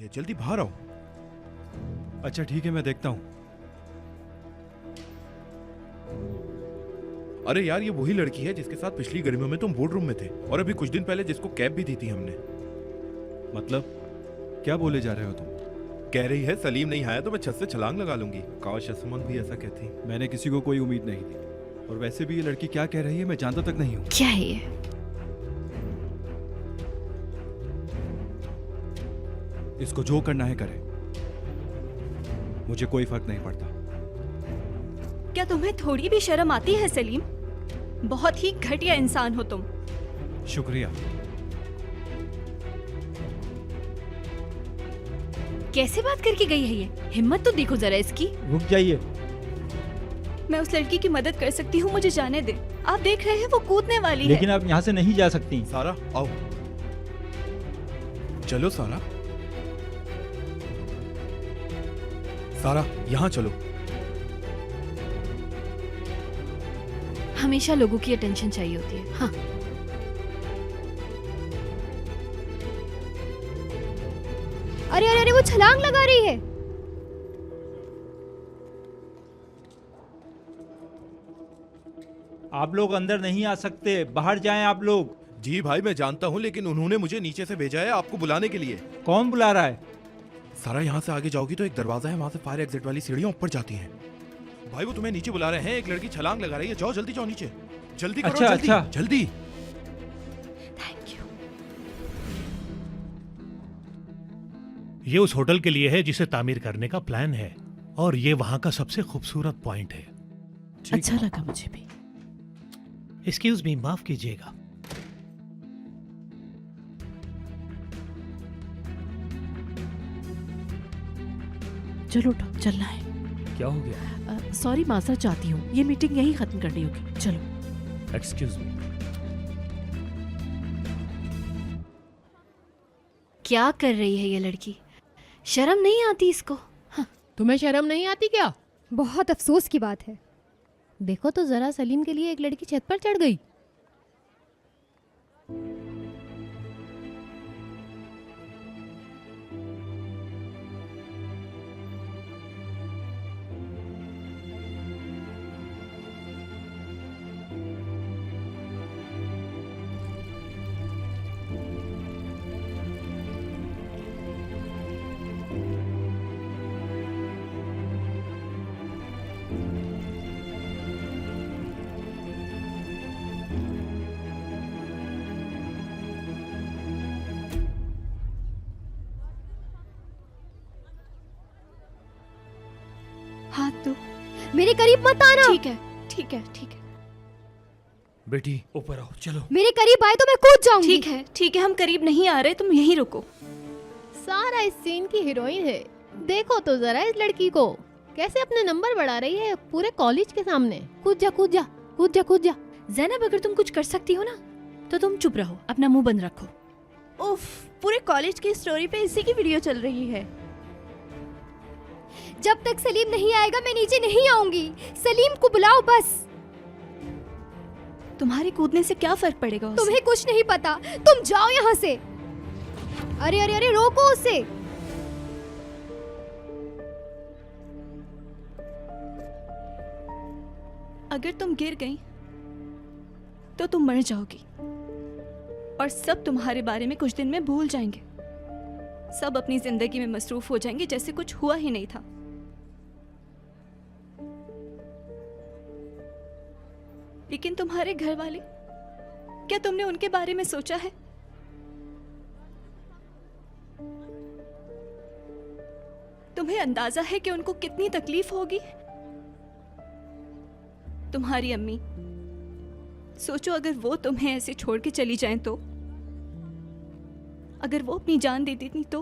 है, जल्दी बाहर आओ। अच्छा ठीक है, मैं देखता हूँ। अरे यार, ये वही लड़की है जिसके साथ पिछली गर्मियों में तुम बोर्ड रूम में थे, और अभी कुछ दिन पहले जिसको कैब भी दी थी हमने। मतलब क्या बोले जा रहे हो तुम? कह रही है सलीम नहीं आया तो मैं छत से छलांग लगा लूंगी। काश असमान भी ऐसा कहती। मैंने किसी को कोई उम्मीद नहीं दी, और वैसे भी ये लड़की क्या कह रही है मैं जानता तक नहीं हूँ। क्या है ये? इसको जो करना है करे, मुझे कोई फर्क नहीं पड़ता। क्या तुम्हें थोड़ी भी शर्म आती है सलीम? बहुत ही घटिया इंसान हो तुम। शुक्रिया। कैसे बात करके गई है ये? हिम्मत तो देखो जरा इसकी। रुक जाइए। मैं उस लड़की की मदद कर सकती हूँ, मुझे जाने दे। आप देख रहे हैं वो कूदने वाली लेकिन है। आप यहाँ से नहीं जा सकती। सारा आओ, चलो सारा। सारा यहाँ चलो। हमेशा लोगों की अटेंशन चाहिए होती है। हाँ। अरे अरे अरे, वो छलांग लगा रही है। आप लोग अंदर नहीं आ सकते, बाहर जाएं आप लोग। जी भाई मैं जानता हूँ, लेकिन उन्होंने मुझे नीचे से भेजा है आपको बुलाने के लिए। कौन बुला रहा है? सारा यहाँ से आगे जाओगी तो एक दरवाजा है, वहां से फायर एग्जिट वाली सीढ़ियां ऊपर जाती हैं। भाई वो तुम्हें नीचे बुला रहे हैं, एक लड़की छलांग लगा रही है। जाओ जल्दी, जाओ नीचे, जल्दी करो। अच्छा, जल्दी, अच्छा। जल्दी। Thank you. ये उस होटल के लिए है जिसे तामीर करने का प्लान है, और ये वहां का सबसे खूबसूरत पॉइंट है। अच्छा लगा मुझे भी। एक्सक्यूज मी, माफ कीजिएगा। चलो उठो, चलना है। क्या हो गया? सॉरी, माजरा चाहती हूँ, ये मीटिंग यहीं खत्म करनी होगी। चलो। Excuse me. क्या कर रही है ये लड़की? शर्म नहीं आती इसको? तुम्हें शर्म नहीं आती क्या? बहुत अफसोस की बात है। देखो तो जरा, सलीम के लिए एक लड़की छत पर चढ़ गई। हाथ दो। मेरे करीब मत आना। ठीक है, ठीक है, ठीक है। बेटी ऊपर आओ, चलो। मेरे करीब आए तो मैं कूद जाऊंगी। ठीक है, ठीक है, हम करीब नहीं आ रहे, तुम यहीं रुको। सारा इस सीन की हीरोइन है। देखो तो जरा इस लड़की को, कैसे अपने नंबर बढ़ा रही है पूरे कॉलेज के सामने। कूद जा, कूद जा, कूद जा, कूद जा। ज़ैनब, अगर तुम कुछ कर सकती हो ना तो तुम चुप रहो, अपना मुंह बंद रखो। उफ, पूरे कॉलेज की स्टोरी पे इसी की वीडियो चल रही है। जब तक सलीम नहीं आएगा मैं नीचे नहीं आऊंगी। सलीम को बुलाओ बस। तुम्हारे कूदने से क्या फर्क पड़ेगा उसे? तुम्हें कुछ नहीं पता, तुम जाओ यहाँ से। अरे अरे अरे, रोको उसे। अगर तुम गिर गई तो तुम मर जाओगी, और सब तुम्हारे बारे में कुछ दिन में भूल जाएंगे। सब अपनी जिंदगी में मसरूफ हो जाएंगे जैसे कुछ हुआ ही नहीं था। लेकिन तुम्हारे घर वाले, क्या तुमने उनके बारे में सोचा है? तुम्हें अंदाजा है कि उनको कितनी तकलीफ होगी? तुम्हारी अम्मी, सोचो अगर वो तुम्हें ऐसे छोड़ के चली जाएं तो, अगर वो अपनी जान दे देती तो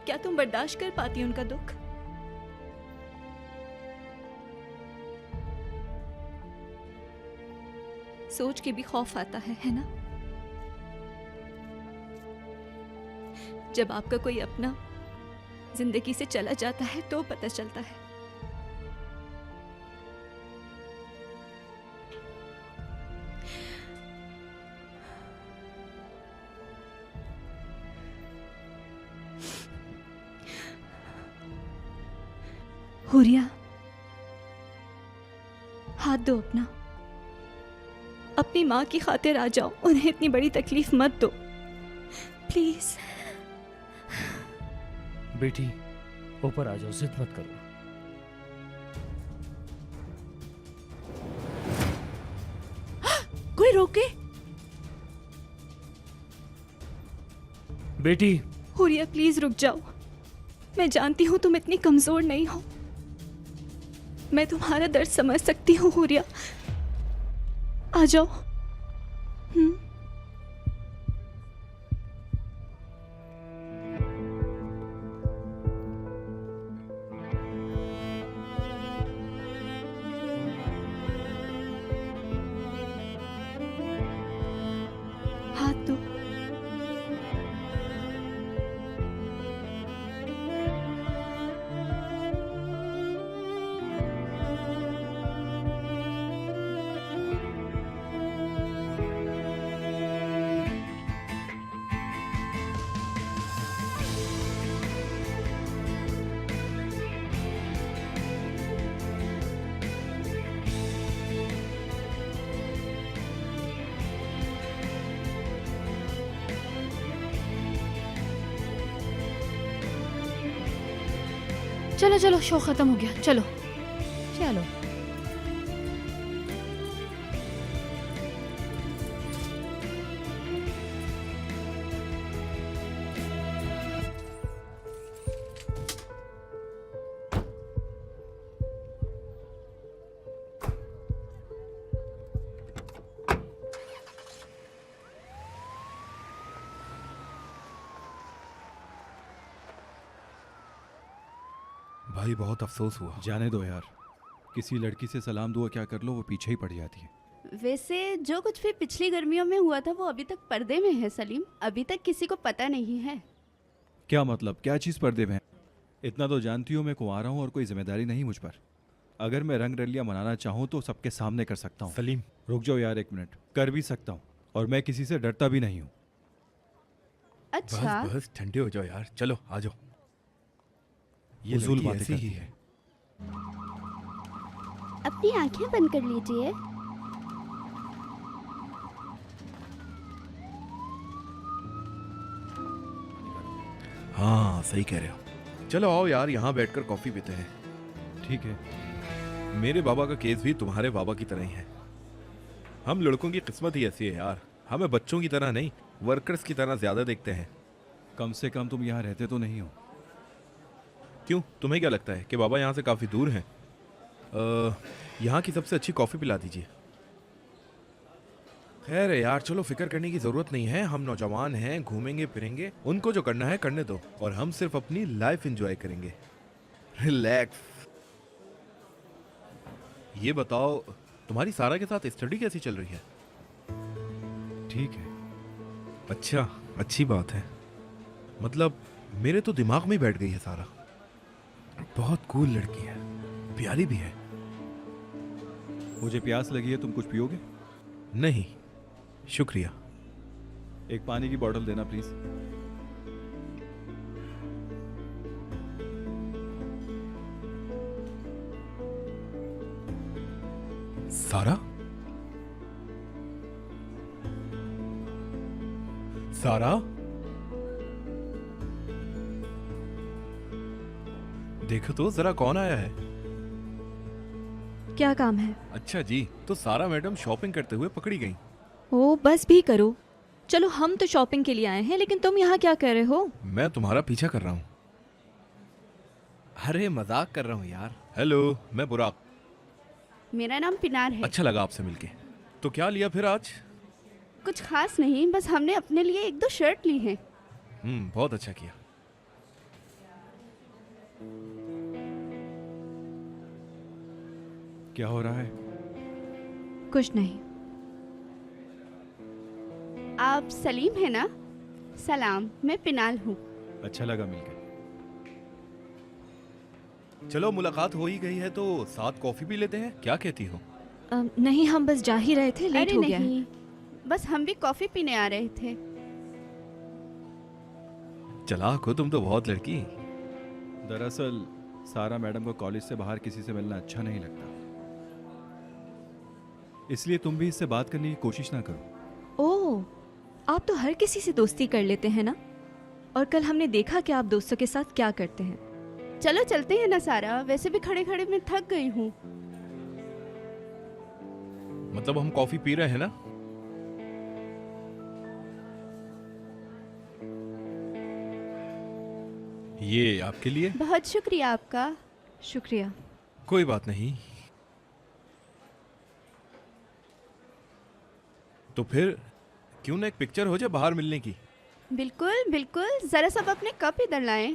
क्या तुम बर्दाश्त कर पाती उनका दुख? सोच के भी खौफ आता है ना? जब आपका कोई अपना जिंदगी से चला जाता है तो पता चलता है। हुरिया, हाथ दो अपना। अपनी माँ की खातिर आ जाओ, उन्हें इतनी बड़ी तकलीफ मत दो प्लीज। बेटी ऊपर आ जाओ, जिद मत करो। कोई रोके? बेटी हुरिया प्लीज रुक जाओ। मैं जानती हूँ तुम इतनी कमजोर नहीं हो, मैं तुम्हारा दर्द समझ सकती हूँ। हुरिया आ जाओ। हाथ दो। चलो चलो, शो खत्म हो गया, चलो। चलो। भाई बहुत अफसोस हुआ। जाने दो यार, किसी लड़की से सलाम दुआ क्या कर लो, वो पीछे ही पड़ जाती है। वैसे जो कुछ भी पिछली गर्मियों में हुआ था वो अभी तक पर्दे में है सलीम, अभी तक किसी को पता नहीं है। क्या मतलब, क्या चीज़ पर्दे में है? इतना तो जानती हो मैं कुंवारा हूँ और कोई जिम्मेदारी नहीं मुझ पर। अगर मैं रंग रलियाँ मनाना चाहूँ तो सबके सामने कर सकता हूँ। सलीम रुक जाओ यार एक मिनट, कर भी सकता हूँ और मैं किसी से डरता भी नहीं हूँ। अच्छा बस ठंडे हो जाओ यार, चलो आ जाओ। ये उसूल लड़की बातें ऐसी ही करती है। अपनी आंखें बंद कर लीजिए। हाँ सही कह रहे हो। चलो आओ यार, यहाँ बैठकर कॉफी पीते हैं। ठीक है। मेरे बाबा का केस भी तुम्हारे बाबा की तरह ही है। हम लड़कों की किस्मत ही ऐसी है यार, हमें बच्चों की तरह नहीं वर्कर्स की तरह ज्यादा देखते हैं। कम से कम तुम यहाँ रहते तो नहीं हो। क्यों, तुम्हें क्या लगता है कि बाबा यहाँ से काफी दूर हैं? यहाँ की सबसे अच्छी कॉफी पिला दीजिए। खैर यार चलो, फिक्र करने की जरूरत नहीं है। हम नौजवान हैं, घूमेंगे फिरेंगे, उनको जो करना है करने दो और हम सिर्फ अपनी लाइफ एंजॉय करेंगे। रिलैक्स। ये बताओ तुम्हारी सारा के साथ स्टडी कैसी चल रही है? ठीक है। अच्छा, अच्छी बात है। मतलब मेरे तो दिमाग में ही बैठ गई है सारा। बहुत कूल लड़की है, प्यारी भी है। मुझे प्यास लगी है, तुम कुछ पियोगे? नहीं शुक्रिया। एक पानी की बोतल देना प्लीज। सारा? सारा? देखो तो जरा कौन आया है। क्या काम है? अच्छा जी, तो सारा मैडम शॉपिंग करते हुए पकड़ी गई। ओ बस भी करो। चलो हम तो शॉपिंग के लिए आए हैं, लेकिन तुम यहाँ क्या कर रहे हो? मैं तुम्हारा पीछा कर रहा हूँ। अरे मजाक कर रहा हूँ यार। हेलो, मैं बुराक। मेरा नाम पिनार है। अच्छा लगा आपसे मिलके। तो क्या लिया फिर आज? कुछ खास नहीं, बस हमने अपने लिए एक दो शर्ट ली हैं। बहुत अच्छा किया। क्या हो रहा है? कुछ नहीं। आप सलीम है ना? सलाम, मैं पिनाल हूँ। अच्छा लगा मिलकर। चलो मुलाकात हो ही गई है तो साथ कॉफी पी लेते हैं, क्या कहती हो? नहीं, हम बस जा ही रहे थे, लेट अरे हो गया है। नहीं, बस हम भी कॉफी पीने आ रहे थे। चलाक हो तुम तो बहुत लड़की। दरअसल सारा मैडम को कॉलेज से बाहर किसी से मिलना अच्छा नहीं लगता, इसलिए तुम भी इससे बात करने की कोशिश ना करो। ओह, आप तो हर किसी से दोस्ती कर लेते हैं ना। और कल हमने देखा कि आप दोस्तों के साथ क्या करते हैं। चलो चलते हैं ना सारा, वैसे भी खड़े खड़े मैं थक गई हूँ। मतलब हम कॉफी पी रहे हैं ना? ये आपके लिए। बहुत शुक्रिया आपका। शुक्रिया। कोई बात नहीं। तो फिर क्यों ना एक पिक्चर हो जाए बाहर मिलने की? बिल्कुल बिल्कुल, जरा सब अपने कप इधर लाएं।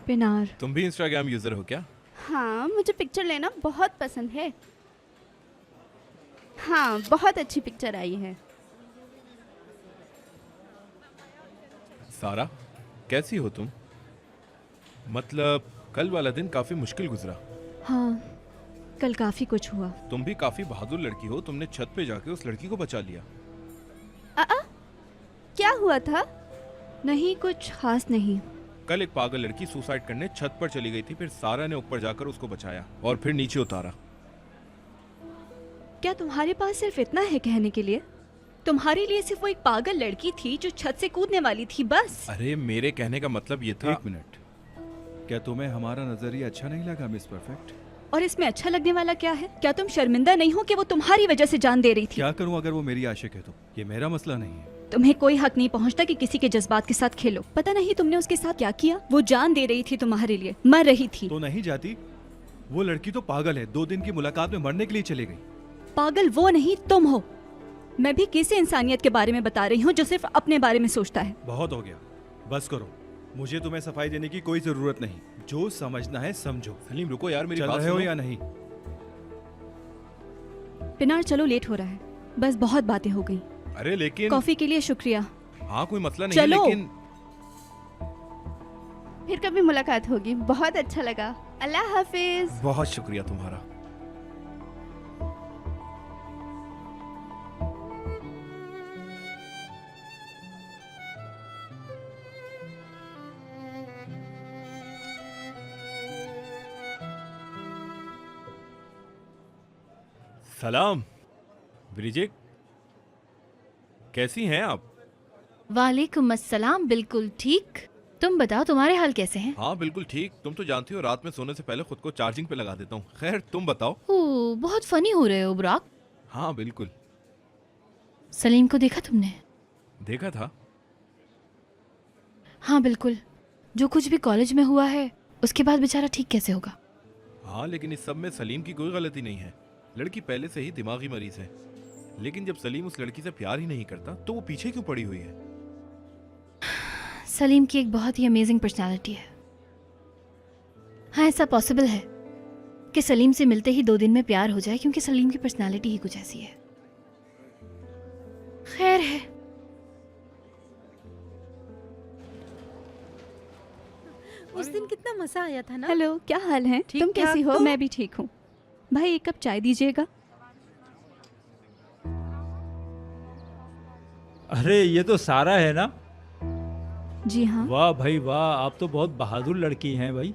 पिनार, तुम भी इंस्टाग्राम यूजर हो क्या? हाँ, मुझे पिक्चर लेना बहुत पसंद है। हाँ, बहुत अच्छी पिक्चर आई है। सारा, कैसी हो तुम? मतलब कल वाला दिन काफी मुश्किल गुजरा। हाँ, कल काफी कुछ हुआ। तुम भी काफी बहादुर लड़की हो, तुमने छत पे जाके उस लड़की को बचा लिया। क्या हुआ था? नहीं, कुछ खास नहीं। कल एक पागल लड़की सुसाइड करने छत पर चली गई थी, फिर सारा ने ऊपर जाकर उसको बचाया और फिर नीचे उतारा। क्या तुम्हारे पास सिर्फ इतना है कहने के लिए? तुम्हारे लिए सिर्फ वो एक पागल लड़की थी जो छत से कूदने वाली थी, बस। अरे मेरे कहने का मतलब ये था। एक मिनट, क्या तुम्हें हमारा नजरिया अच्छा नहीं लगा मिस परफेक्ट? और इसमें अच्छा लगने वाला क्या है? क्या तुम शर्मिंदा नहीं हो कि वो तुम्हारी वजह से जान दे रही थी? क्या करूं अगर वो मेरी आशिक है तो? ये मेरा मसला नहीं है। तुम्हें कोई हक नहीं पहुंचता कि किसी के जज्बात के साथ खेलो। पता नहीं तुमने उसके साथ क्या किया। वो जान दे रही थी तुम्हारे लिए, मर रही थी। तो नहीं जाती? वो लड़की तो पागल है, 2 दिन की मुलाकात में मरने के लिए चली गई। पागल वो नहीं, तुम हो। मैं भी किसी इंसानियत के बारे में बता रही हूँ जो सिर्फ अपने बारे में सोचता है। बहुत हो गया, बस करो। मुझे तुम्हें सफाई देने की कोई जरूरत नहीं। जो समझना है समझो। सलीम रुको यार, मेरी चल बात रहे हो सुनो। या नहीं? पिनार चलो, लेट हो रहा है। बस बहुत बातें हो गई। अरे लेकिन कॉफी के लिए शुक्रिया। हाँ कोई मसला नहीं, चलो। लेकिन फिर कभी मुलाकात होगी। बहुत अच्छा लगा। अल्लाह हाफिज। बहुत शुक्रिया तुम्हारा। सलाम ब्रिजेट, कैसी हैं आप? वालेकुम अस्सलाम, बिल्कुल ठीक। तुम बताओ तुम्हारे हाल कैसे हैं? हाँ बिल्कुल ठीक। तुम तो जानती हो रात में सोने से पहले खुद को चार्जिंग पे लगा देता हूँ। खैर तुम बताओ। ओह, बहुत फनी हो रहे हो बुराक। हाँ बिल्कुल। सलीम को देखा तुमने? देखा था। हाँ बिल्कुल। जो कुछ भी कॉलेज में हुआ है उसके बाद बेचारा ठीक कैसे होगा? हाँ लेकिन इस सब में सलीम की कोई गलती नहीं है। लड़की पहले से ही दिमागी मरीज है। लेकिन जब सलीम उस लड़की से प्यार ही नहीं करता तो वो पीछे क्यों पड़ी हुई है? सलीम की एक बहुत ही अमेजिंग पर्सनालिटी है। हाँ, ऐसा पॉसिबल है कि सलीम से मिलते ही 2 दिन में प्यार हो जाए, क्योंकि सलीम की पर्सनालिटी ही कुछ ऐसी है। खैर है। उस दिन कितना मजा आया था ना। हेलो, क्या हाल है? ठीक तुम कैसी ठाक हो? तो? मैं भी ठीक हूँ। भाई एक कप चाय दीजिएगा। अरे ये तो सारा है ना? जी हाँ। वाह भाई वाह, आप तो बहुत बहादुर लड़की हैं भाई।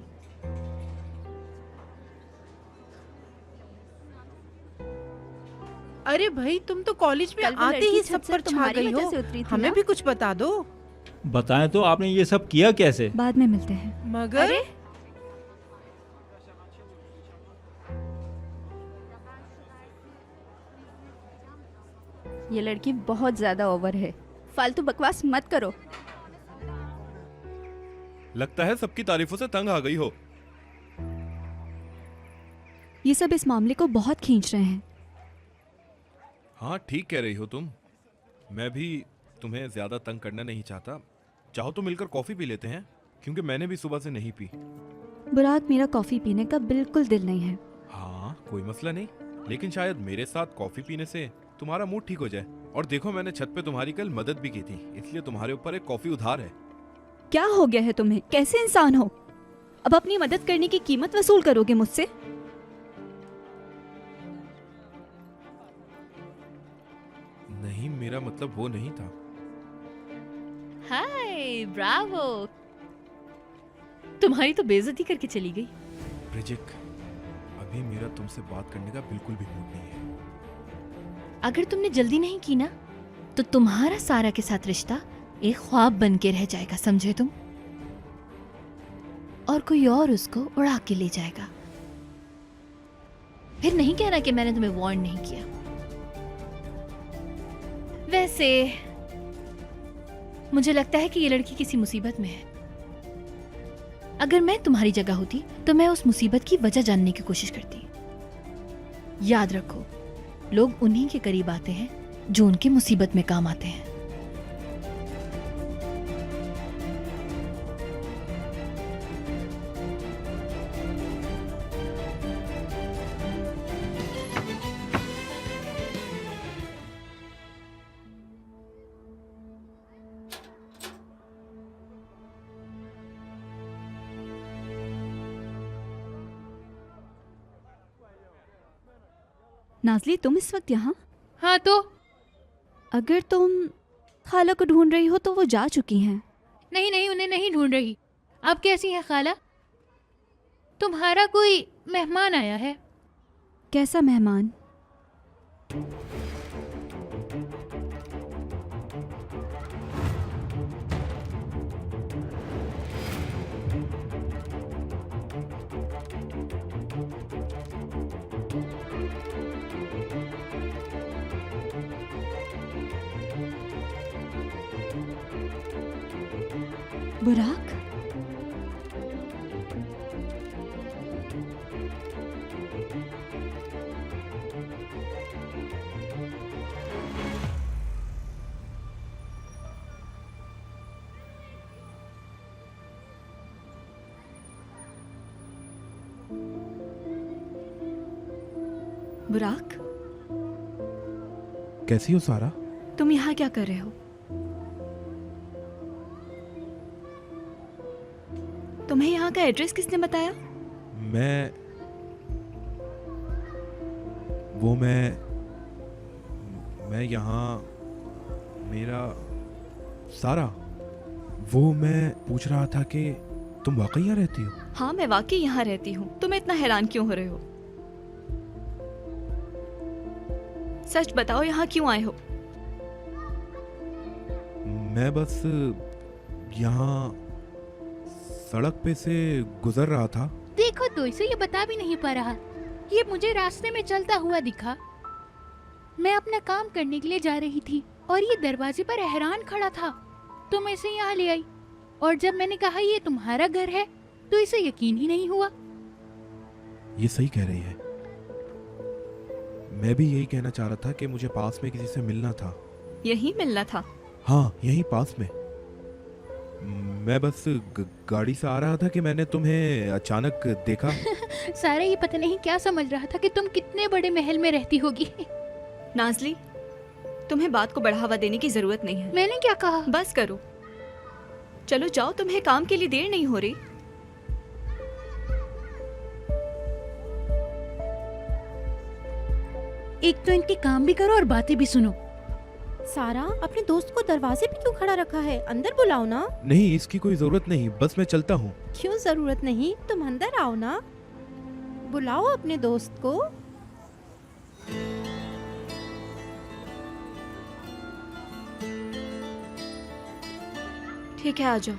अरे भाई, तुम तो कॉलेज में कल वो आते लड़की ही छत सब से पर छा तुम्हारी गई वजह हो। से उतरी थी हमें ना? भी कुछ बता दो। बताएं तो आपने ये सब किया कैसे? बाद में मिलते हैं। मगर ये लड़की बहुत ज्यादा ओवर है। फालतू बकवास मत करो। लगता है सबकी तारीफों से तंग आ गई हो। ये सब इस मामले को बहुत खींच रहे हैं। हाँ ठीक कह रही हो तुम। मैं भी तुम्हें ज्यादा तंग करना नहीं चाहता। चाहो तो मिलकर कॉफी पी लेते हैं, क्योंकि मैंने भी सुबह से नहीं पी। बुराक, मेरा कॉफी पीने का बिल्कुल दिल नहीं है। हाँ कोई मसला नहीं, लेकिन शायद मेरे साथ कॉफी पीने से तुम्हारा मूड ठीक हो जाए। और देखो मैंने छत पे तुम्हारी कल मदद भी की थी, इसलिए तुम्हारे ऊपर एक कॉफी उधार है। क्या हो गया है तुम्हें? कैसे इंसान हो? अब अपनी मदद करने की कीमत वसूल करोगे मुझसे? नहीं, मेरा मतलब वो नहीं था। हाय, ब्रावो। तुम्हारी तो बेइज्जती करके चली गई। प्रिजिक, अभी मेरा तुमसे बात करने का बिल्कुल भी मूड नहीं है। अगर तुमने जल्दी नहीं की ना तो तुम्हारा सारा के साथ रिश्ता एक ख्वाब बन के रह जाएगा, समझे तुम? और कोई और उसको उड़ा के ले जाएगा। फिर नहीं कहना कि मैंने तुम्हें वार्न नहीं किया। वैसे मुझे लगता है कि ये लड़की किसी मुसीबत में है। अगर मैं तुम्हारी जगह होती तो मैं उस मुसीबत की वजह जानने की कोशिश करती। याद रखो, लोग उन्हीं के करीब आते हैं जो उनकी मुसीबत में काम आते हैं। नाज़ली, तुम इस वक्त यहाँ? हाँ तो अगर तुम खाला को ढूंढ रही हो तो वो जा चुकी हैं। नहीं नहीं, उन्हें नहीं ढूंढ रही। अब कैसी है खाला? तुम्हारा कोई मेहमान आया है। कैसा मेहमान? बुराक? बुराक, कैसी हो सारा? तुम यहाँ क्या कर रहे हो? तुम्हें यहाँ का एड्रेस किसने बताया? मैं यहाँ मेरा सारा, वो मैं पूछ रहा था कि तुम वाकई यहाँ रहती हो? हाँ, मैं वाकई यहाँ रहती हूँ। तुम इतना हैरान क्यों हो रहे हो? सच बताओ, यहाँ क्यों आए हो? मैं बस यहाँ सड़क पे से गुजर रहा था। देखो तो इसे ये बता भी नहीं पा रहा। ये मुझे रास्ते में चलता हुआ दिखा। मैं अपना काम करने के लिए जा रही थी और ये दरवाजे पर हैरान खड़ा था, तो मैं इसे यहाँ ले आई। और जब मैंने कहा ये तुम्हारा घर है तो इसे यकीन ही नहीं हुआ। ये सही कह रही है। मैं भी यही कहना चाह रहा था कि मुझे पास में किसी से मिलना था। यही मिलना था? हाँ, यहीं पास में। मैं बस गाड़ी से आ रहा था कि मैंने तुम्हें अचानक देखा। सारा ये पता नहीं क्या समझ रहा था कि तुम कितने बड़े महल में रहती होगी। नाज़ली, तुम्हें बात को बढ़ावा देने की जरूरत नहीं है। मैंने क्या कहा? बस करो, चलो जाओ, तुम्हें काम के लिए देर नहीं हो रही। एक तो इनके काम भी करो और बातें भी सुनो। सारा, अपने दोस्त को दरवाजे पे क्यों खड़ा रखा है? अंदर बुलाओ ना। नहीं, इसकी कोई जरूरत नहीं, बस मैं चलता हूँ। क्यों जरूरत नहीं? तुम अंदर आओ ना, बुलाओ अपने दोस्त को। ठीक है, आ जाओ।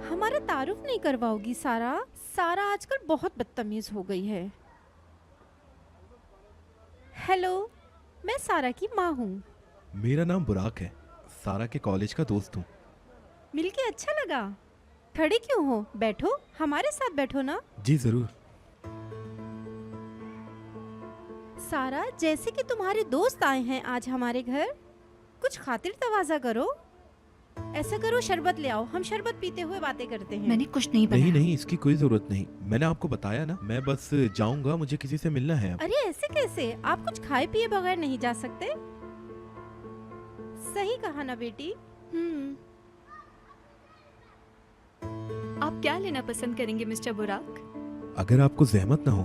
हमारा तारुफ नहीं करवाओगी सारा? सारा आजकल बहुत बदतमीज हो गई है। हेलो, मैं सारा की माँ हूँ। मेरा नाम बुराक है, सारा के कॉलेज का दोस्त हूँ। मिलके अच्छा लगा। खड़े क्यों हो? बैठो, हमारे साथ बैठो ना। जी जरूर। सारा, जैसे कि तुम्हारे दोस्त आए हैं आज हमारे घर, कुछ खातिर तवाज़ा करो। ऐसा करो, शरबत ले आओ, हम शरबत पीते हुए बातें करते हैं। मैंने कुछ नहीं बनाया। नहीं नहीं, इसकी कोई जरूरत नहीं, मैंने आपको बताया ना। मैं बस जाऊंगा, मुझे किसी से मिलना है अब। अरे ऐसे कैसे? आप कुछ खाए पिए बगैर नहीं जा सकते। सही कहा ना बेटी? आप क्या लेना पसंद करेंगे मिस्टर बुराक? अगर आपको जहमत ना हो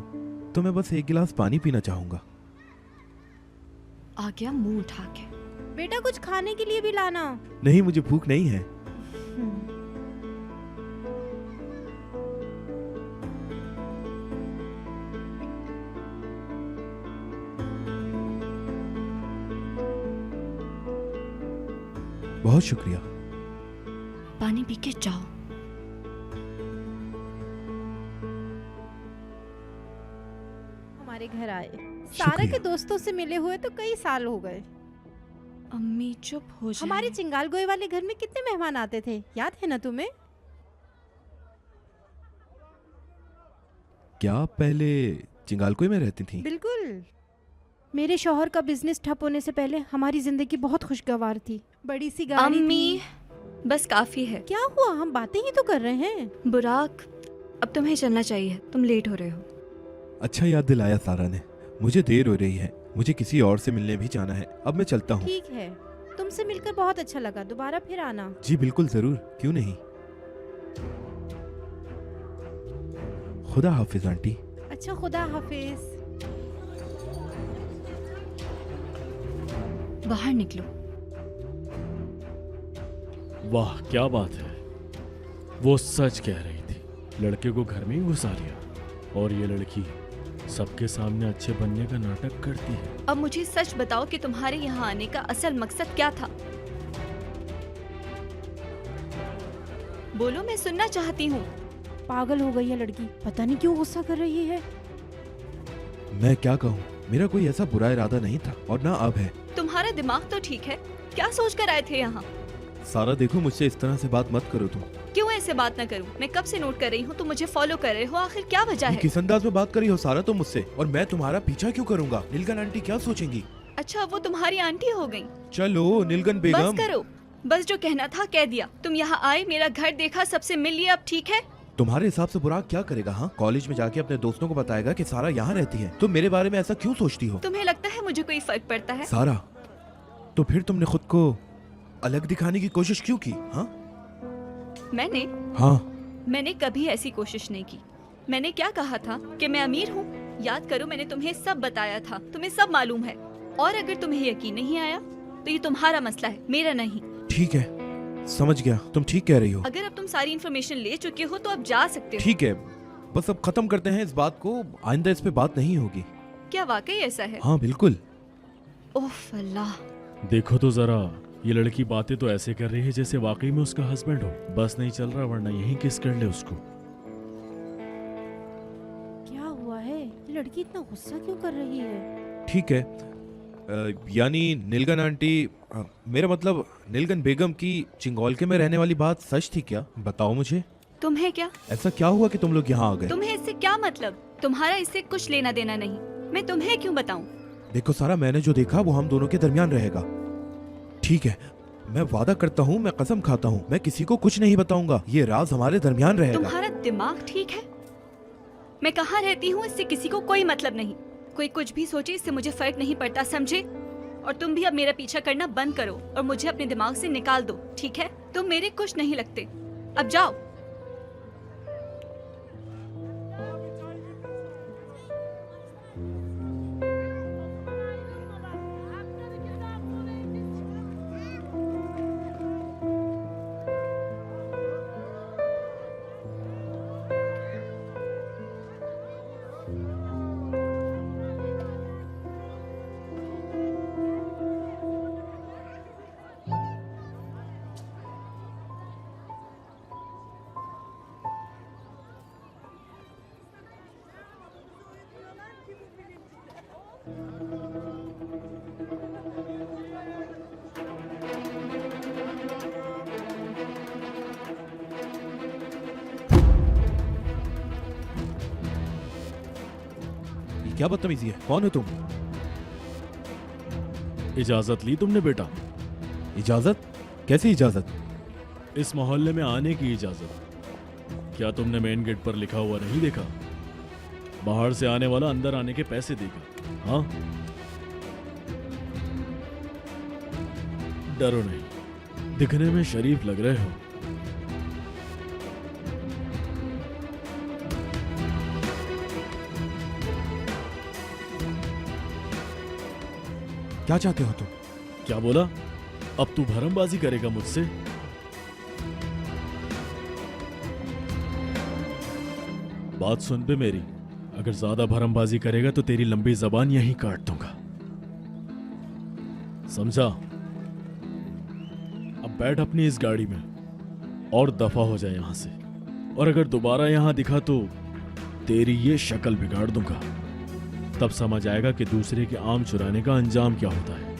तो मैं बस एक गिलास पानी पीना चाहूंगा। आ गया मुंह उठा के। बेटा कुछ खाने के लिए भी लाना। नहीं, मुझे भूख नहीं है। बहुत शुक्रिया। पानी पी के जाओ। हमारे घर आए। सारा के दोस्तों से मिले हुए तो कई साल हो गए। अम्मी चुप हो जाए। हमारे चिंगाल गोए वाले घर में कितने मेहमान आते थे, याद है ना तुम्हें? क्या आप पहले चिंगालकोई में रहती थी? बिल्कुल। मेरे शौहर का बिजनेस ठप होने से पहले हमारी जिंदगी बहुत खुशगवार थी। बड़ी सी गाड़ी अम्मी थी। बस काफी है। क्या हुआ? हम बातें ही तो कर रहे हैं। बुराक, अब तुम्हें चलना चाहिए, तुम लेट हो रहे हो। अच्छा याद दिलाया सारा ने। मुझे देर हो रही है, मुझे किसी और से मिलने भी जाना है। अब मैं चलता हूँ। ठीक है, तुमसे मिलकर बहुत अच्छा लगा, दोबारा फिर आना। जी बिल्कुल, जरूर, क्यों नहीं। खुदा हाफिज आंटी। अच्छा, खुदा हाफिज। बाहर निकलो। वाह क्या बात है, वो सच कह रही थी। लड़के को घर में ही घुसा लिया और ये लड़की सबके सामने अच्छे बनने का नाटक करती है। अब मुझे सच बताओ कि तुम्हारे यहाँ आने का असल मकसद क्या था? बोलो, मैं सुनना चाहती हूँ। पागल हो गई है लड़की, पता नहीं क्यों गुस्सा कर रही है। मैं क्या कहूँ, मेरा कोई ऐसा बुरा इरादा नहीं था और ना अब है। तुम्हारा दिमाग तो ठीक है, क्या सोच कर आए थे यहाँ? सारा देखो, मुझसे इस तरह से बात मत करो तुम। क्यों ऐसे बात ना करूँ? मैं कब से नोट कर रही हूँ, तुम मुझे फॉलो कर रहे हो, आखिर क्या वजह है? किस अंदाज में बात कर रही हो सारा तुम मुझसे, और मैं तुम्हारा पीछा क्यों करूँगा? नीलगन आंटी क्या सोचेंगी? अच्छा, वो तुम्हारी आंटी हो गई? चलो नीलगन बस बेगम। करो, बस जो कहना था कह दिया। तुम यहाँ आए, मेरा घर देखा, सबसे मिल लिया, अब ठीक है? तुम्हारे हिसाब से बुराक क्या करेगा? हाँ, कॉलेज में जाके अपने दोस्तों को बताएगा कि सारा यहाँ रहती है। तुम मेरे बारे में ऐसा क्यों सोचती हो? तुम्हें लगता है मुझे कोई फर्क पड़ता है? सारा, तो फिर तुमने खुद को अलग दिखाने की कोशिश क्यों की? हाँ मैंने? हाँ, मैंने कभी ऐसी कोशिश नहीं की। मैंने क्या कहा था कि मैं अमीर हूँ? याद करो, मैंने तुम्हें सब बताया था, तुम्हें सब मालूम है। और अगर तुम्हें यकीन नहीं आया तो ये तुम्हारा मसला है, मेरा नहीं। ठीक है, समझ गया, तुम ठीक कह रही हो। अगर अब तुम सारी इन्फॉर्मेशन ले चुके हो तो अब जा सकते हो। ठीक है, बस अब खत्म करते हैं इस बात को, आइंदा इस पे बात नहीं होगी। क्या वाकई ऐसा है? हाँ बिल्कुल। ओफ अल्लाह। देखो तो जरा, ये लड़की बातें तो ऐसे कर रही है जैसे वाकई में उसका हस्बैंड हो। बस नहीं चल रहा, वरना यहीं किस कर ले उसको। क्या हुआ है? ये लड़की इतना गुस्सा क्यों कर रही है? ठीक है, यानी नीलगन आंटी, मेरा मतलब नीलगन बेगम की चिंगोलके में रहने वाली बात सच थी क्या? बताओ मुझे। तुम्हें क्या? ऐसा क्या हुआ कि तुम लोग यहाँ आ गए? तुम्हें इससे क्या मतलब? तुम्हारा इससे कुछ लेना देना नहीं। मैं तुम्हें क्यों बताऊं? देखो सारा, मैंने जो देखा वो हम दोनों के दरमियान रहेगा। ठीक है, मैं वादा करता हूँ, मैं कसम खाता हूँ, मैं किसी को कुछ नहीं बताऊंगा। ये राज हमारे दरमियान रहेगा। तुम्हारा दिमाग ठीक है? मैं कहाँ रहती हूँ इससे किसी को कोई मतलब नहीं। कोई कुछ भी सोचे, इससे मुझे फर्क नहीं पड़ता, समझे? और तुम भी अब मेरा पीछा करना बंद करो और मुझे अपने दिमाग से निकाल दो, ठीक है? तुम मेरे कुछ नहीं लगते, अब जाओ। क्या बदतमीजी है? कौन हो तुम? इजाजत ली तुमने बेटा? इजाजत? कैसी इजाजत? इस मोहल्ले में आने की इजाजत। क्या तुमने मेन गेट पर लिखा हुआ नहीं देखा? बाहर से आने वाला अंदर आने के पैसे देगा। हाँ, डरो नहीं, दिखने में शरीफ लग रहे हो। क्या चाहते हो तुम? क्या बोला? अब तू भरमबाजी करेगा मुझसे? बात सुन पे मेरी, अगर ज्यादा भरमबाजी करेगा तो तेरी लंबी जबान यहीं काट दूंगा, समझा? अब बैठ अपनी इस गाड़ी में और दफा हो जाए यहां से, और अगर दोबारा यहां दिखा तो तेरी ये शक्ल बिगाड़ दूंगा। तब समझ आएगा कि दूसरे के आम चुराने का अंजाम क्या होता है।